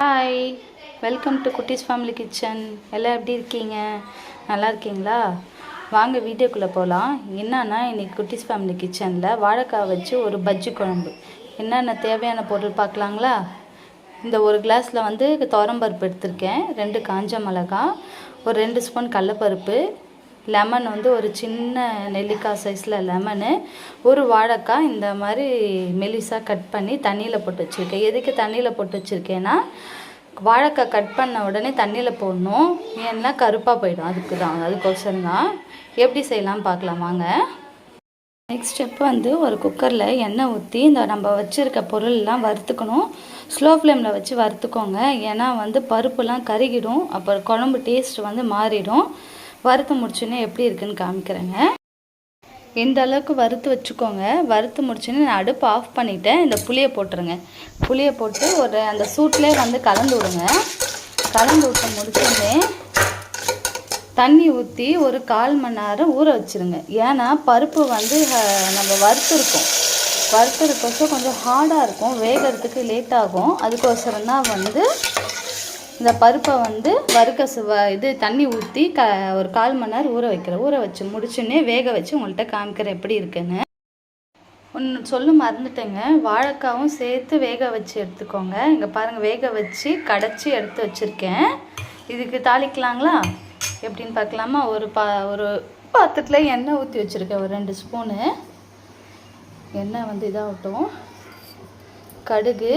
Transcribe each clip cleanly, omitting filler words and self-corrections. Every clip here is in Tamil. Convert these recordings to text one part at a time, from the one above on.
ஹாய், வெல்கம் டு குட்டீஸ் ஃபேமிலி கிச்சன். எல்லாம் எப்படி இருக்கீங்க? நல்லா இருக்கீங்களா? வாங்க வீடியோக்குள்ளே போகலாம். என்னன்னா இன்றைக்கி குட்டீஸ் ஃபேமிலி கிச்சனில் வாழைக்காய் வச்சு ஒரு பஜ்ஜி குழம்பு. என்னென்ன தேவையான பொருள் பார்க்கலாங்களா? இந்த ஒரு கிளாஸில் வந்து துவரம்பருப்பு எடுத்திருக்கேன், 2 காஞ்ச மிளகாய், ஒரு 2 ஸ்பூன் கடலப்பருப்பு, லெமன் வந்து ஒரு சின்ன நெல்லிக்காய் சைஸில் லெமனு, ஒரு வாழைக்காய் இந்த மாதிரி மெலிசாக கட் பண்ணி தண்ணியில் போட்டு வச்சுருக்கேன். எதுக்கு தண்ணியில் போட்டு வச்சுருக்கேன்னா, வாழைக்காய் கட் பண்ண உடனே தண்ணியில் போடணும், ஏன்னா கருப்பாக போயிடும். அதுக்கோசரம் தான். எப்படி செய்யலாம் பார்க்கலாம் வாங்க. நெக்ஸ்ட் ஸ்டெப் வந்து ஒரு குக்கரில் எண்ணெய் ஊற்றி இந்த நம்ம வச்சுருக்க பொருள்லாம் வறுத்துக்கணும். ஸ்லோ ஃப்ளேமில் வச்சு வறுத்துக்கோங்க, ஏன்னா வந்து பருப்புலாம் கருகிடும், அப்புறம் குழம்பு டேஸ்ட் வந்து மாறிடும். வறுத்து முடிச்சுன்னே எப்படி இருக்குன்னு காமிக்கிறேங்க. இந்த அளவுக்கு வறுத்து வச்சுக்கோங்க. வறுத்து முடிச்சுன்னு நான் அடுப்பு ஆஃப் பண்ணிவிட்டேன். இந்த புளியை போட்டுருங்க. புளியை போட்டு ஒரு அந்த சூட்லேயே வந்து கலந்து விடுங்க. கலந்து விட்டு முடிச்சுன்னே தண்ணி ஊற்றி ஒரு 1/4 மணி நேரம் ஊற வச்சுருங்க. ஏன்னா பருப்பு வந்து நம்ம வறுத்துருக்கோசம் கொஞ்சம் ஹார்டாக இருக்கும், வேகிறதுக்கு லேட் ஆகும். அதுக்கோசரம் தான் வந்து இந்த பருப்பை வந்து தண்ணி ஊற்றி ஒரு 1/4 மணி நேரம் ஊற வச்சு முடிச்சுன்னே வேக வச்சு உங்கள்கிட்ட காமிக்கிறேன் எப்படி இருக்குன்னு. ஒன்று சொல்ல மறந்துட்டேங்க, வாழைக்காவும் சேர்த்து வேக வச்சு எடுத்துக்கோங்க. இங்கே பாருங்கள், வேக வச்சு கடைச்சி எடுத்து வச்சுருக்கேன். இதுக்கு தாளிக்கலாங்களா எப்படின்னு பார்க்கலாமா? ஒரு பாத்திரத்தில் எண்ணெய் ஊற்றி வச்சுருக்கேன், ஒரு 2 ஸ்பூனு எண்ணெய் வந்து இதாகட்டும். கடுகு,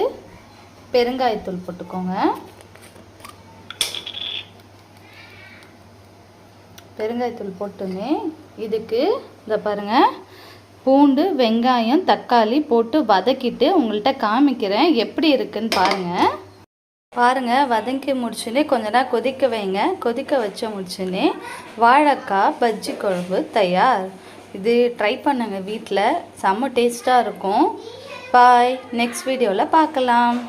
பெருங்காயத்தூள் போட்டுக்கோங்க. பெருங்காயத்தூள் போட்டுமே இதுக்கு இந்த பாருங்கள், பூண்டு, வெங்காயம், தக்காளி போட்டு வதக்கிட்டு உங்கள்கிட்ட காமிக்கிறேன் எப்படி இருக்குன்னு பாருங்கள். வதக்கி முடிச்சுன்னே கொஞ்ச நேரம் கொதிக்க வைங்க. கொதிக்க வச்ச முடிச்சுன்னே வாழைக்காய் பஜ்ஜி குழம்பு தயார். இது ட்ரை பண்ணுங்கள் வீட்டில், செம்ம டேஸ்ட்டாக இருக்கும். பாய், நெக்ஸ்ட் வீடியோவில் பார்க்கலாம்.